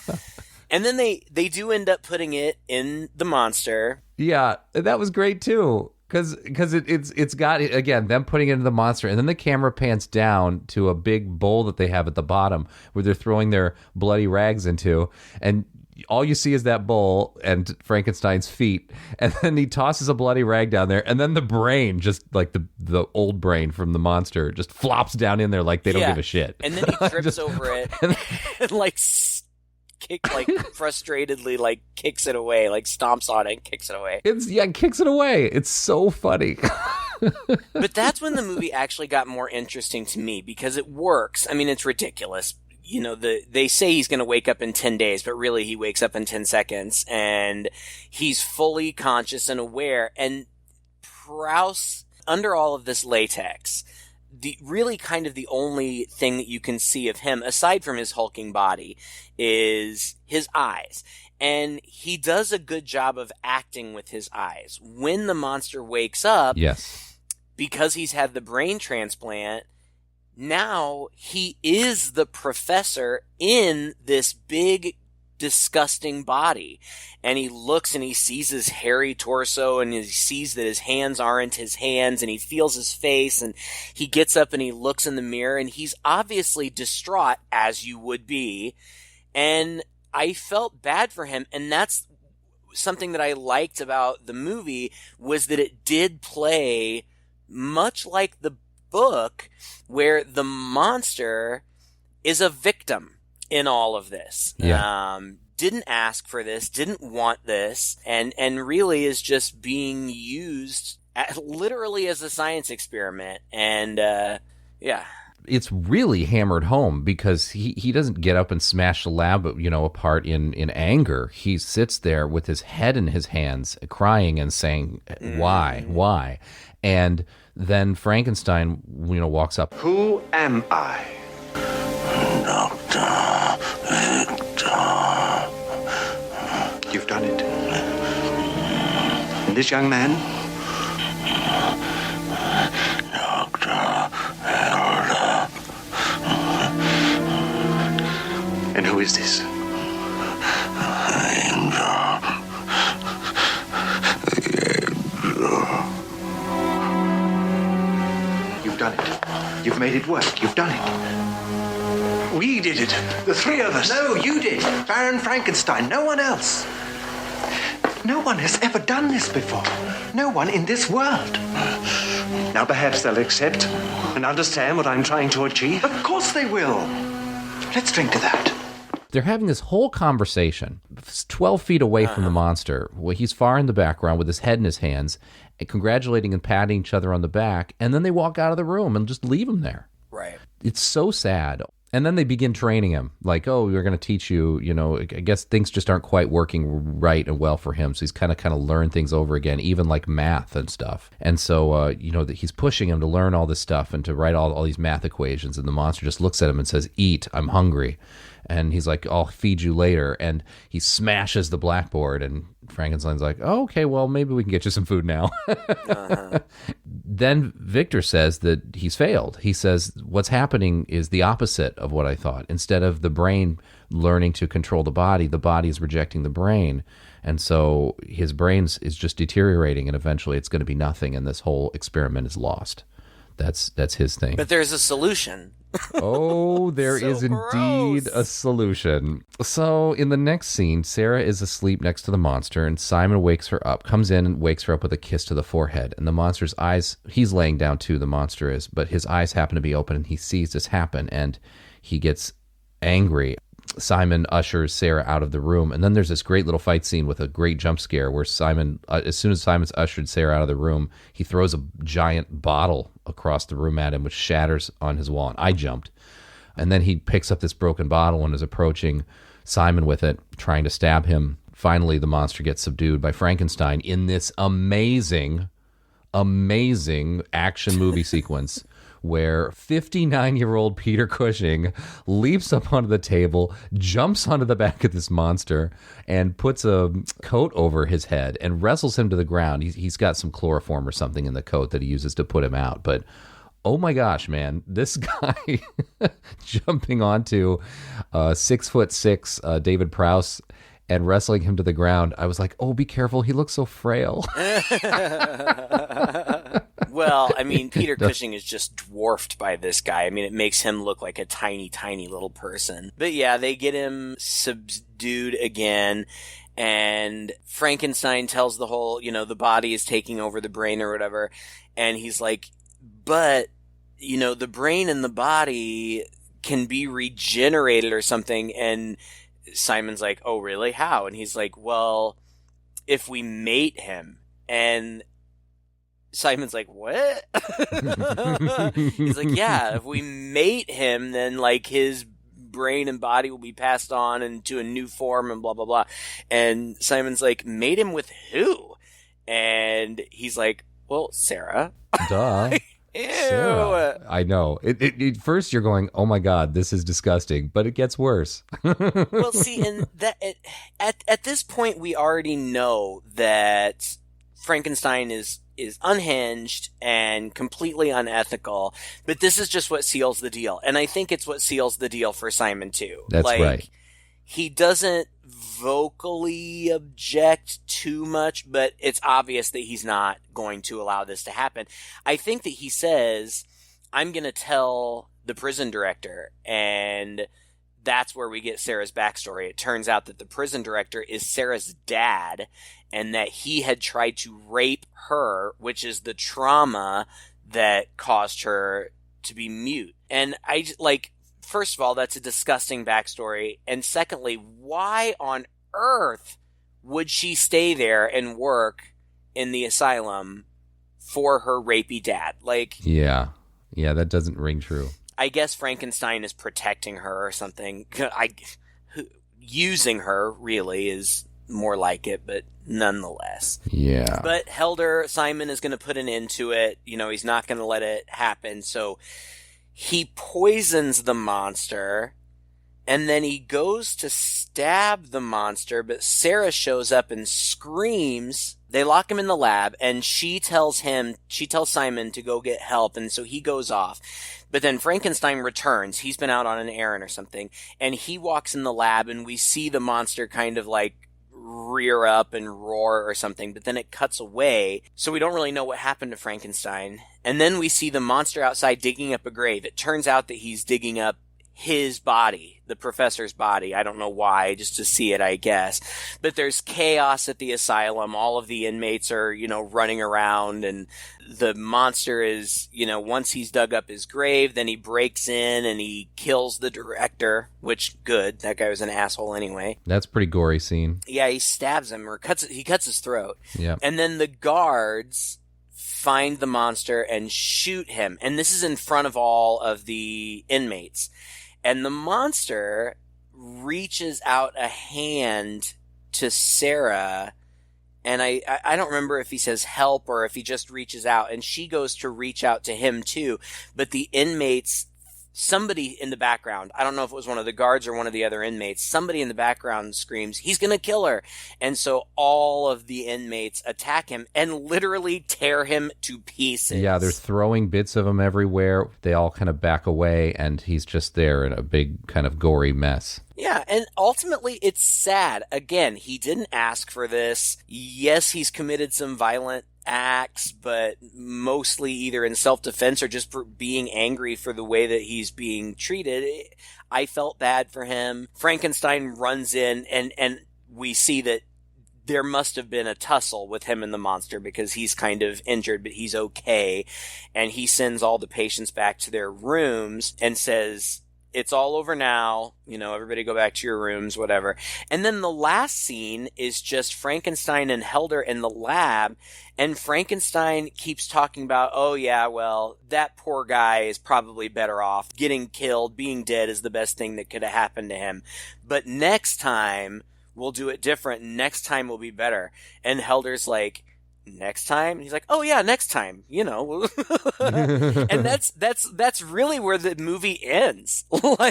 And then they do end up putting it in the monster. Yeah, that was great too. Because it's got, again, them putting it in the monster, and then the camera pans down to a big bowl that they have at the bottom where they're throwing their bloody rags into, and all you see is that bowl and Frankenstein's feet, and then he tosses a bloody rag down there, and then the brain, just like the old brain from the monster, just flops down in there like they don't give a shit. And then he trips over it and like frustratedly like kicks it away, like stomps on it and kicks it away. Kicks it away. It's so funny. But that's when the movie actually got more interesting to me because it works. I mean, it's ridiculous. They say he's going to wake up in 10 days, but really he wakes up in 10 seconds and he's fully conscious and aware. And Prowse, under all of this latex, the only thing that you can see of him, aside from his hulking body, is his eyes. And he does a good job of acting with his eyes. When the monster wakes up, yes, because he's had the brain transplant, now he is the professor in this big, disgusting body. And he looks and he sees his hairy torso, and he sees that his hands aren't his hands, and he feels his face, and he gets up and he looks in the mirror, and he's obviously distraught, as you would be. And I felt bad for him, and that's something that I liked about the movie, was that it did play much like the book, where the monster is a victim in all of this. Yeah. Didn't ask for this, didn't want this, and really is just being used literally as a science experiment. And yeah. It's really hammered home because he doesn't get up and smash the lab, apart in anger. He sits there with his head in his hands, crying and saying, why? And then Frankenstein, walks up. Who am I? Dr. Victor. You've done it. And this young man? Dr. Elder. And who is this? You've done it. You've made it work. You've done it. We did it. The three of us. No, you did. Baron Frankenstein. No one else. No one has ever done this before. No one in this world. Now perhaps they'll accept and understand what I'm trying to achieve. Of course they will. Let's drink to that. They're having this whole conversation 12 feet away from the monster. Well, he's far in the background with his head in his hands, and congratulating and patting each other on the back, and then they walk out of the room and just leave him there. Right. It's so sad. And then they begin training him, like, oh, we're going to teach you, I guess things just aren't quite working right and well for him. So he's kind of learn things over again, even like math and stuff. And so, that he's pushing him to learn all this stuff and to write all these math equations. And the monster just looks at him and says, eat, I'm hungry. And he's like, I'll feed you later. And he smashes the blackboard. And Frankenstein's like, oh, okay, well, maybe we can get you some food now. Then Victor says that he's failed. He says, what's happening is the opposite of what I thought. Instead of the brain learning to control the body is rejecting the brain. And so his brain is just deteriorating, and eventually it's going to be nothing, and this whole experiment is lost. That's his thing. But there's a solution. Oh, there So is indeed gross. a solution. So in the next scene, Sarah is asleep next to the monster, and Simon wakes her up, comes in and wakes her up with a kiss to the forehead. And the monster's eyes, he's laying down too, the monster is, but his eyes happen to be open, and he sees this happen, and he gets angry. Simon ushers Sarah out of the room, and then there's this great little fight scene with a great jump scare where Simon, as soon as Simon's ushered Sarah out of the room, he throws a giant bottle across the room at him, which shatters on his wall, and I jumped. And then he picks up this broken bottle and is approaching Simon with it, trying to stab him. Finally, the monster gets subdued by Frankenstein in this amazing action movie sequence where 59-year-old Peter Cushing leaps up onto the table, jumps onto the back of this monster, and puts a coat over his head and wrestles him to the ground. He's got some chloroform or something in the coat that he uses to put him out. But, oh my gosh, man, this guy jumping onto 6'6" David Prowse and wrestling him to the ground, I was like, oh, be careful, he looks so frail. Well, I mean, Peter Cushing is just dwarfed by this guy. I mean, it makes him look like a tiny, tiny little person. But yeah, they get him subdued again, and Frankenstein tells the whole, the body is taking over the brain or whatever, and he's like, but, the brain and the body can be regenerated or something, and Simon's like, oh, really? How? And he's like, well, if we mate him. And Simon's like, what? He's like, yeah, if we mate him, then like his brain and body will be passed on into a new form and blah, blah, blah. And Simon's like, mate him with who? And he's like, well, Sarah. Duh. Ew. Sarah. I know. At first you're going, oh my God, this is disgusting, but it gets worse. Well, see, and that at this point we already know that Frankenstein is is unhinged and completely unethical, but this is just what seals the deal. And I think it's what seals the deal for Simon too. That's right. He doesn't vocally object too much, but it's obvious that he's not going to allow this to happen. I think that he says, I'm going to tell the prison director, and that's where we get Sarah's backstory. It turns out that the prison director is Sarah's dad, and that he had tried to rape her, which is the trauma that caused her to be mute. And first of all, that's a disgusting backstory. And secondly, why on earth would she stay there and work in the asylum for her rapey dad? Yeah, that doesn't ring true. I guess Frankenstein is protecting her or something. Using her really is more like it, but nonetheless. Yeah. But Simon is going to put an end to it. He's not going to let it happen. So he poisons the monster, and then he goes to stab the monster, but Sarah shows up and screams. They lock him in the lab, and she tells Simon to go get help, and so he goes off. But then Frankenstein returns. He's been out on an errand or something, and he walks in the lab, and we see the monster kind of rear up and roar or something, but then it cuts away, so we don't really know what happened to Frankenstein. And then we see the monster outside digging up a grave. It turns out that he's digging up his body, the professor's body. I don't know why, just to see it, I guess. But there's chaos at the asylum. All of the inmates are, running around, and the monster is, once he's dug up his grave, then he breaks in and he kills the director, which, good. That guy was an asshole anyway. That's a pretty gory scene. Yeah, he stabs him, or he cuts his throat. Yeah. And then the guards find the monster and shoot him. And this is in front of all of the inmates. And the monster reaches out a hand to Sarah, and I don't remember if he says help or if he just reaches out, and she goes to reach out to him too. But the inmates, somebody in the background, I don't know if it was one of the guards or one of the other inmates, somebody in the background screams, he's going to kill her. And so all of the inmates attack him and literally tear him to pieces. Yeah, they're throwing bits of him everywhere. They all kind of back away, and he's just there in a big kind of gory mess. Yeah, and ultimately it's sad. Again, he didn't ask for this. Yes, he's committed some violent acts, but mostly either in self-defense or just for being angry for the way that he's being treated. I felt bad for him. Frankenstein runs in, and we see that there must have been a tussle with him and the monster, because he's kind of injured, but he's okay. And he sends all the patients back to their rooms and says, it's all over now, everybody go back to your rooms, whatever. And then the last scene is just Frankenstein and Helder in the lab, and Frankenstein keeps talking about, oh yeah, well, that poor guy is probably better off. Getting killed, being dead is the best thing that could have happened to him. But next time, we'll do it different. Next time will be better. And Helder's like, next time? And he's like, oh yeah, next time, and that's really where the movie ends.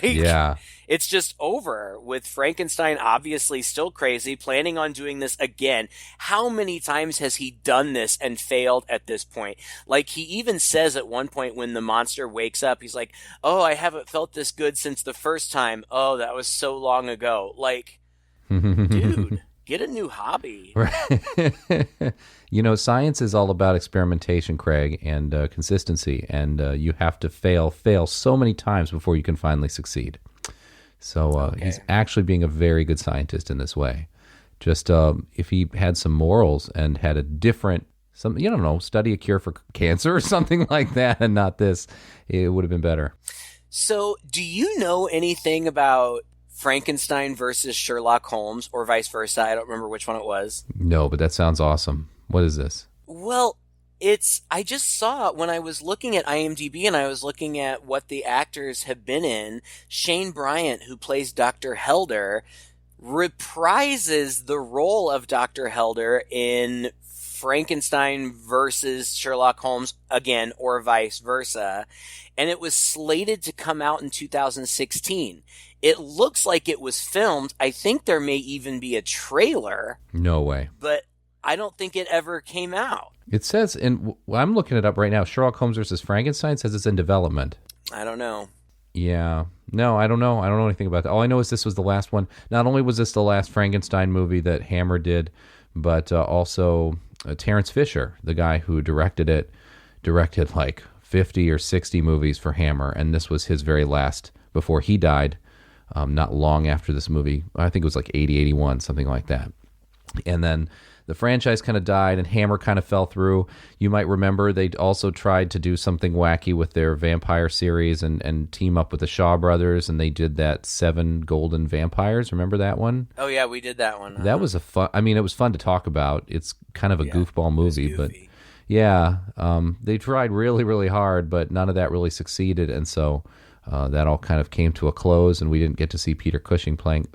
Yeah, it's just over with Frankenstein obviously still crazy, planning on doing this again. How many times has he done this and failed at this point? He even says at one point when the monster wakes up, he's like, oh, I haven't felt this good since the first time. Oh, that was so long ago. Dude, get a new hobby. Science is all about experimentation, Craig, and consistency, and you have to fail so many times before you can finally succeed. So he's actually being a very good scientist in this way. Just if he had some morals and had a different, study a cure for cancer or something like that, and not this, it would have been better. So do you know anything about Frankenstein versus Sherlock Holmes, or vice versa? I don't remember which one it was. No, but that sounds awesome. What is this? Well, I just saw it when I was looking at IMDb and I was looking at what the actors have been in. Shane Bryant, who plays Dr. Helder, reprises the role of Dr. Helder in Frankenstein versus Sherlock Holmes again, or vice versa. And it was slated to come out in 2016. It looks like it was filmed. I think there may even be a trailer. No way. But I don't think it ever came out. It says, I'm looking it up right now, Sherlock Holmes versus Frankenstein says it's in development. I don't know. Yeah. No, I don't know. I don't know anything about that. All I know is this was the last one. Not only was this the last Frankenstein movie that Hammer did, but also Terrence Fisher, the guy who directed it, directed like 50 or 60 movies for Hammer, and this was his very last before he died, not long after this movie. I think it was like 80, 81, something like that. And then the franchise kind of died and Hammer kind of fell through. You might remember they also tried to do something wacky with their vampire series and team up with the Shaw Brothers, and they did that 7 Golden Vampires. Remember that one? Oh, yeah, we did that one. That was it was fun to talk about. It's kind of a goofball movie, but yeah, they tried really, really hard, but none of that really succeeded, and so that all kind of came to a close, and we didn't get to see Peter Cushing playing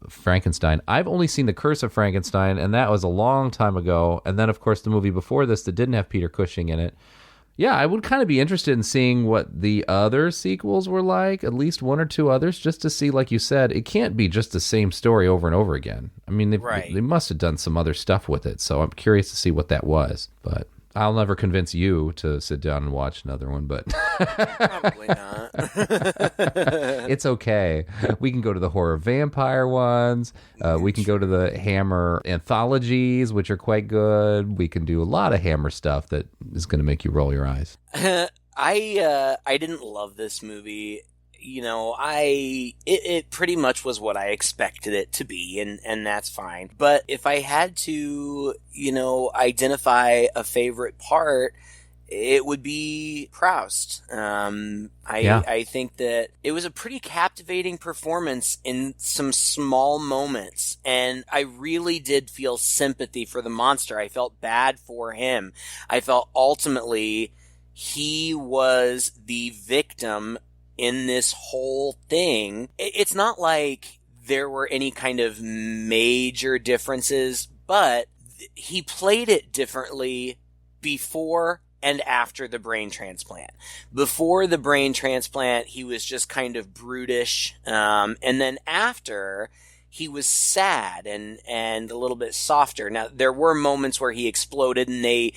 Frankenstein. I've only seen The Curse of Frankenstein, and that was a long time ago. And then, of course, the movie before this that didn't have Peter Cushing in it. Yeah, I would kind of be interested in seeing what the other sequels were like, at least 1 or 2 others, just to see, like you said, it can't be just the same story over and over again. I mean, they must have done some other stuff with it, so I'm curious to see what that was. But I'll never convince you to sit down and watch another one, but probably not. It's okay. We can go to the horror vampire ones. We can go to the Hammer anthologies, which are quite good. We can do a lot of Hammer stuff that is going to make you roll your eyes. I didn't love this movie. You know, it pretty much was what I expected it to be, and that's fine. But if I had to, identify a favorite part, it would be Prowse. I think that it was a pretty captivating performance in some small moments, and I really did feel sympathy for the monster. I felt bad for him. I felt ultimately he was the victim in this whole thing. It's not like there were any kind of major differences, but he played it differently before and after the brain transplant. Before the brain transplant, he was just kind of brutish, and then after, he was sad and a little bit softer. Now, there were moments where he exploded, and they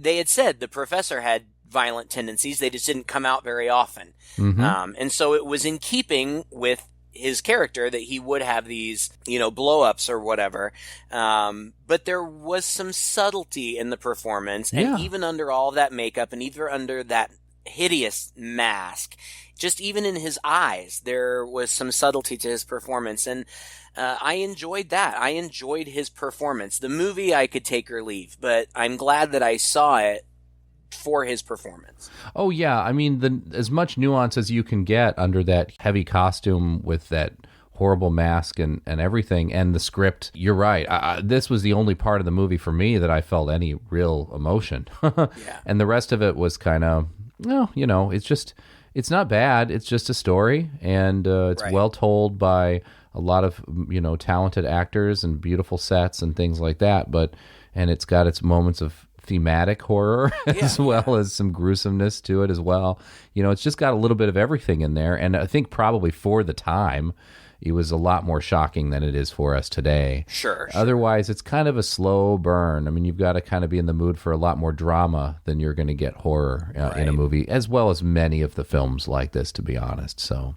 had said the professor had violent tendencies. They just didn't come out very often. Mm-hmm. And so it was in keeping with his character that he would have these, blow-ups or whatever. But there was some subtlety in the performance. And even under all that makeup and even under that hideous mask, just even in his eyes, there was some subtlety to his performance. And I enjoyed that. I enjoyed his performance. The movie I could take or leave, but I'm glad that I saw it for his performance. Oh yeah, I mean, as much nuance as you can get under that heavy costume with that horrible mask and everything, and the script. You're right. This was the only part of the movie for me that I felt any real emotion. And the rest of it was kind of, it's not bad. It's just a story, and it's well told by a lot of talented actors and beautiful sets and things like that. And it's got its moments of thematic horror as well as some gruesomeness to it as well. It's just got a little bit of everything in there, and I think probably for the time it was a lot more shocking than it is for us today. Sure. Otherwise, it's kind of a slow burn. I mean, you've got to kind of be in the mood for a lot more drama than you're going to get horror in a movie, as well as many of the films like this, to be honest. So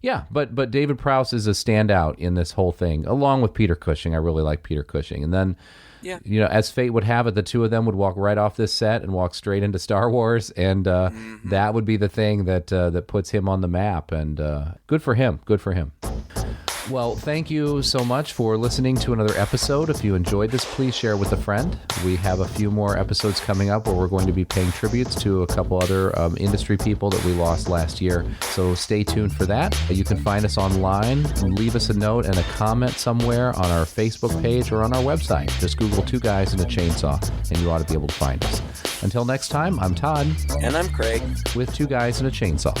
yeah, but David Prowse is a standout in this whole thing, along with Peter Cushing. I really like Peter Cushing. And then as fate would have it, the two of them would walk right off this set and walk straight into Star Wars, and that would be the thing that puts him on the map. And good for him. Good for him. Well, thank you so much for listening to another episode. If you enjoyed this, please share with a friend. We have a few more episodes coming up where we're going to be paying tributes to a couple other industry people that we lost last year. So stay tuned for that. You can find us online. Leave us a note and a comment somewhere on our Facebook page or on our website. Just Google Two Guys and a Chainsaw, and you ought to be able to find us. Until next time, I'm Todd. And I'm Craig. With Two Guys and a Chainsaw.